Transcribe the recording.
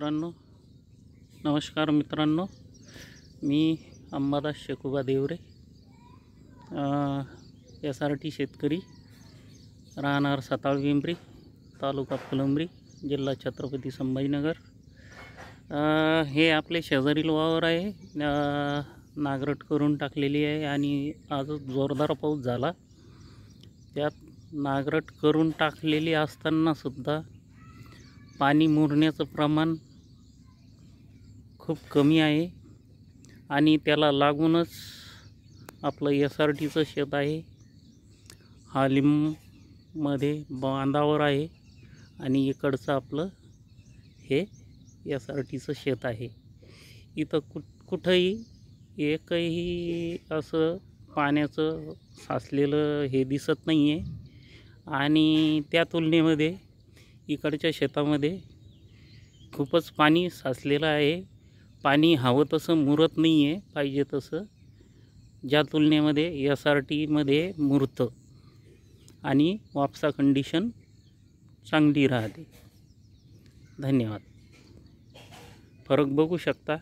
मित्रांनो, नमस्कार मित्रांनो. मी अंबादास शेकोबा देवरे, SRT शेतकरी, राहणार साताळ पिंपरी, तालुका फुलंब्री, जिल्हा छत्रपती संभाजीनगर. हे आपले शेजारील वावर आहे. नांगरट करून टाकलेली आहे आणि आज जोरदार पाऊस झाला. त्यात नांगरट करून टाकलेली असतानासुद्धा पाणी मुरण्याचं प्रमाण खूप कमी आहे आणि त्याला लागूनच आपलं SRTचं शेत आहे. हा लिंबमध्ये बांधावर आहे आणि इकडचं आपलं हे SRTचं शेत आहे. इथं कुठंही एकही असं पाण्याचं साचलेलं हे दिसत नाही आहे आणि त्या तुलनेमध्ये इकडच्या शेतामध्ये खूपच पाणी साचलेलं आहे. पाणी हवं तसं मुरत नाही आहे पाहिजे तसं, ज्या तुलनेमध्ये SRTमध्ये मुरतं आणि वापसा कंडिशन चांगली राहते. धन्यवाद. फरक बघू शकता.